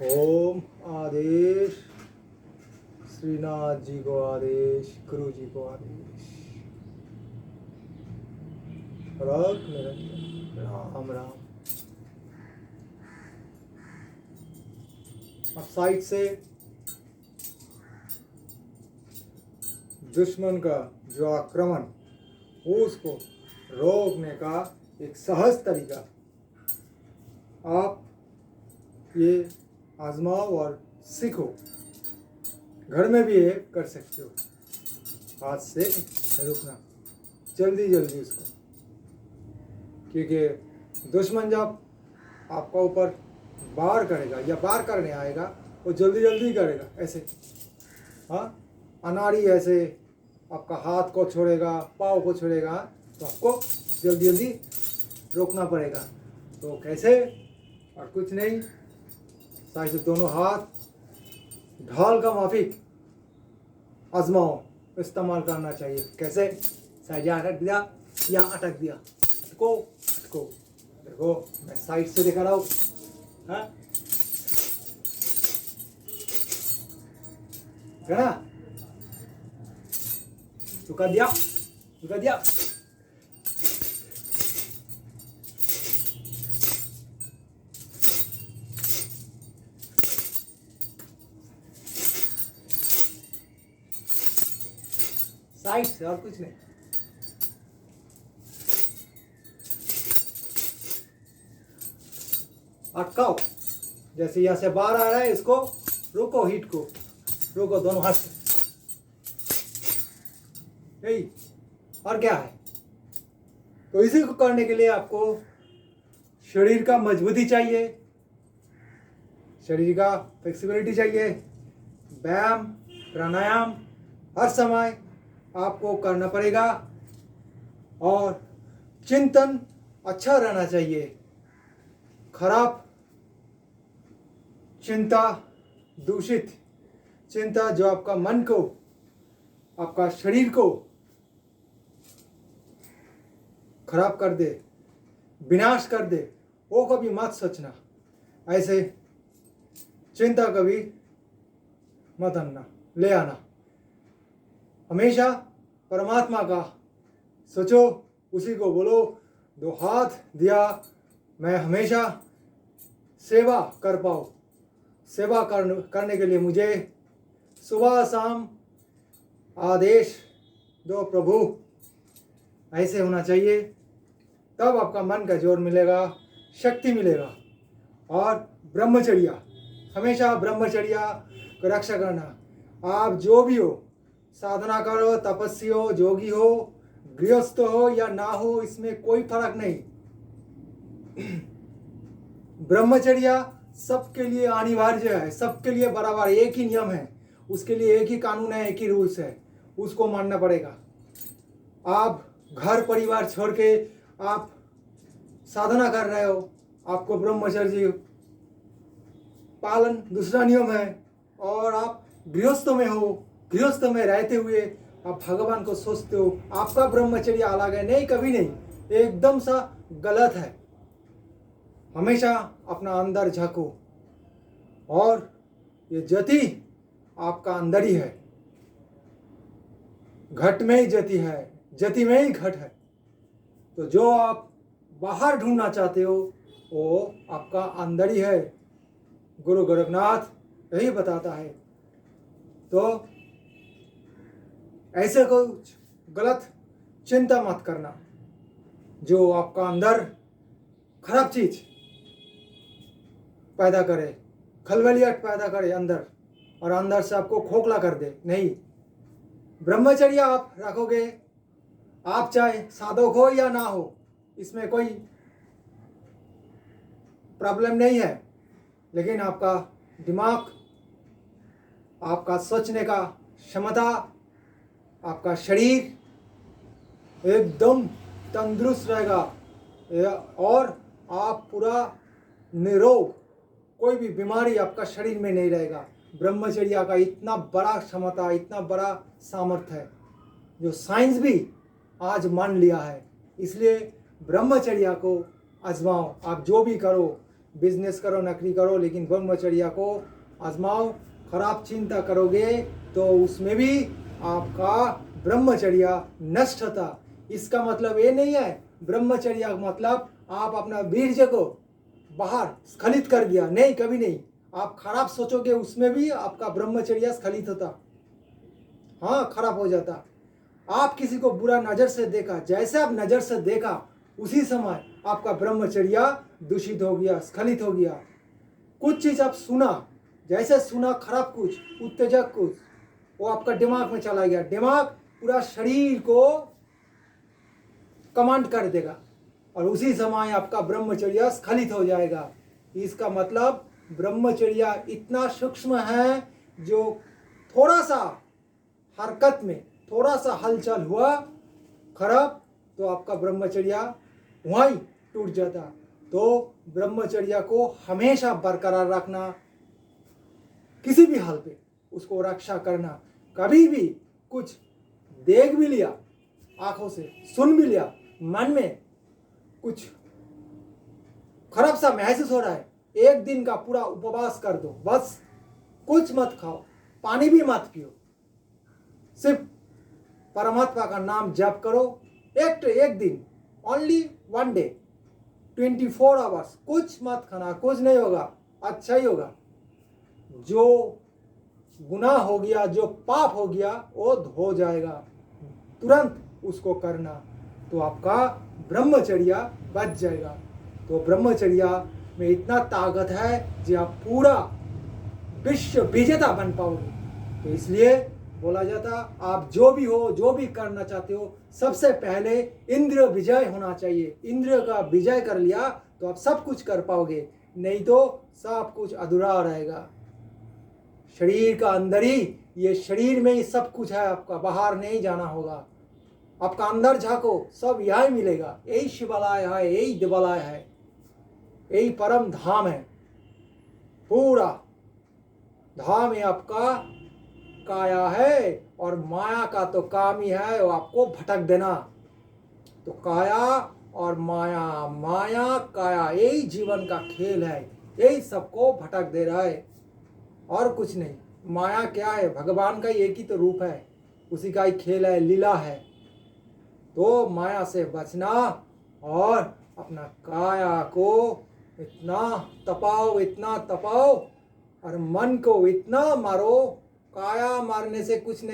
ओम आदेश, श्रीनाथ जी को आदेश, गुरु जी को आदेश। रख निरंजन, राम राम। अब साइड से दुश्मन का जो आक्रमण हो उसको रोकने का एक सहज तरीका आप ये आजमाओ और सीखो। घर में भी ये कर सकते हो। हाथ से रुकना, जल्दी जल्दी उसको, क्योंकि दुश्मन जब आपका ऊपर वार करेगा या वार करने आएगा वो जल्दी जल्दी करेगा ऐसे। हाँ, अनाड़ी ऐसे आपका हाथ को छोड़ेगा, पाँव को छोड़ेगा, तो आपको जल्दी जल्दी रोकना पड़ेगा। तो कैसे? और कुछ नहीं, साइड से दोनों हाथ ढाल का माफिक आजमाओ इस्तेमाल करना चाहिए। कैसे? साइड अटक दिया या अटक दिया, अटको अटको। देखो मैं साइड से दिखा रहा हूँ। हाँ, रुका दिया, रुका दिया। साइड से और कुछ नहीं। अटकाओ, जैसे यहां से बाहर आ रहा है इसको रोको, हीट को रोको दोनों हाथ से। यही और क्या है? तो इसी को करने के लिए आपको शरीर का मजबूती चाहिए, शरीर का फ्लेक्सिबिलिटी चाहिए। व्यायाम प्राणायाम हर समय आपको करना पड़ेगा और चिंतन अच्छा रहना चाहिए। खराब चिंता, दूषित चिंता जो आपका मन को, आपका शरीर को खराब कर दे, विनाश कर दे, वो कभी मत सोचना। ऐसे चिंता कभी मत आना, ले आना। हमेशा परमात्मा का सोचो, उसी को बोलो। दो हाथ दिया, मैं हमेशा सेवा कर पाऊँ। सेवा करने के लिए मुझे सुबह शाम आदेश दो प्रभु। ऐसे होना चाहिए, तब आपका मन का जोर मिलेगा, शक्ति मिलेगा। और ब्रह्मचर्या, हमेशा ब्रह्मचर्या को रक्षा करना। आप जो भी हो, साधना करो, तपस्वी हो, जोगी हो, गृहस्थ हो या ना हो, इसमें कोई फर्क नहीं। ब्रह्मचर्या सबके लिए अनिवार्य है, सबके लिए बराबर एक ही नियम है, उसके लिए एक ही कानून है, एक ही रूल्स है, उसको मानना पड़ेगा। आप घर परिवार छोड़ के आप साधना कर रहे हो, आपको ब्रह्मचर्य पालन दूसरा नियम है। और आप गृहस्थ में हो, गृहस्थ में रहते हुए आप भगवान को सोचते हो, आपका ब्रह्मचर्य अलग है। नहीं, कभी नहीं, एकदम सा गलत है। हमेशा अपना अंदर झांको, और ये ज्योति आपका अंदर ही है। घट में ही ज्योति है, ज्योति में ही घट है। तो जो आप बाहर ढूंढना चाहते हो वो आपका अंदर ही है। गुरु गोरखनाथ यही बताता है। तो ऐसे कुछ गलत चिंता मत करना जो आपका अंदर खराब चीज पैदा करे, खलबलियाहट पैदा करे अंदर, और अंदर से आपको खोखला कर दे। नहीं, ब्रह्मचर्य आप रखोगे, आप चाहे साधक हो या ना हो, इसमें कोई प्रॉब्लम नहीं है। लेकिन आपका दिमाग, आपका सोचने का क्षमता, आपका शरीर एकदम तंदुरुस्त रहेगा और आप पूरा निरोग, कोई भी बीमारी आपका शरीर में नहीं रहेगा। ब्रह्मचर्य का इतना बड़ा क्षमता, इतना बड़ा सामर्थ्य है जो साइंस भी आज मान लिया है। इसलिए ब्रह्मचर्य को आजमाओ। आप जो भी करो, बिजनेस करो, नौकरी करो, लेकिन ब्रह्मचर्या को आजमाओ। खराब चिंता करोगे तो उसमें भी आपका ब्रह्मचर्या नष्ट होता। इसका मतलब ये नहीं है ब्रह्मचर्या का मतलब आप अपना वीर्य को बाहर स्खलित कर दिया, नहीं, कभी नहीं। आप खराब सोचोगे उसमें भी आपका ब्रह्मचर्या स्खलित होता, हाँ, खराब हो जाता। आप किसी को बुरा नजर से देखा, जैसे आप नजर से देखा उसी समय आपका ब्रह्मचर्या दूषित हो गया, स्खलित हो गया। कुछ चीज आप सुना, जैसे सुना खराब कुछ, उत्तेजक कुछ, वो आपका दिमाग में चला गया, दिमाग पूरा शरीर को कमांड कर देगा और उसी समय आपका ब्रह्मचर्या स्खलित हो जाएगा। इसका मतलब ब्रह्मचर्या इतना सूक्ष्म है, जो थोड़ा सा हरकत में, थोड़ा सा हलचल हुआ खराब, तो आपका ब्रह्मचर्या वहीं टूट जाता। तो ब्रह्मचर्या को हमेशा बरकरार रखना, किसी भी हाल पे उसको रक्षा करना। कभी भी कुछ देख भी लिया आंखों से, सुन भी लिया, मन में कुछ खराब सा महसूस हो रहा है, एक दिन का पूरा उपवास कर दो, बस कुछ मत खाओ, पानी भी मत पियो, सिर्फ परमात्मा का नाम जप करो। एक दिन, ओनली वन डे, 24 आवर्स, कुछ मत खाना, कुछ नहीं होगा, अच्छा ही होगा। जो गुनाह हो गया, जो पाप हो गया, वो धो जाएगा, तुरंत उसको करना, तो आपका ब्रह्मचर्या बच जाएगा। तो ब्रह्मचर्या में इतना ताकत है कि आप पूरा विश्व विजेता बन पाओगे। तो इसलिए बोला जाता, आप जो भी हो, जो भी करना चाहते हो, सबसे पहले इंद्रिय विजय होना चाहिए। इंद्रिय का विजय कर लिया तो आप सब कुछ कर पाओगे, नहीं तो सब कुछ अधूरा रहेगा। शरीर का अंदर ही, ये शरीर में ही सब कुछ है आपका, बाहर नहीं जाना होगा। आपका अंदर झांको, सब यही मिलेगा। यही शिवालय है, यही देवालय है, यही परम धाम है। पूरा धाम ही आपका काया है, और माया का तो काम ही है वो आपको भटक देना। तो काया और माया, माया काया, यही जीवन का खेल है, यही सबको भटक दे रहा है, और कुछ नहीं। माया क्या है? भगवान का एक ही तो रूप है, उसी का ही खेल है, लीला है। तो माया से बचना और अपना काया को इतना तपाओ, इतना तपाओ, और मन को इतना मारो, काया मारने से कुछ नहीं।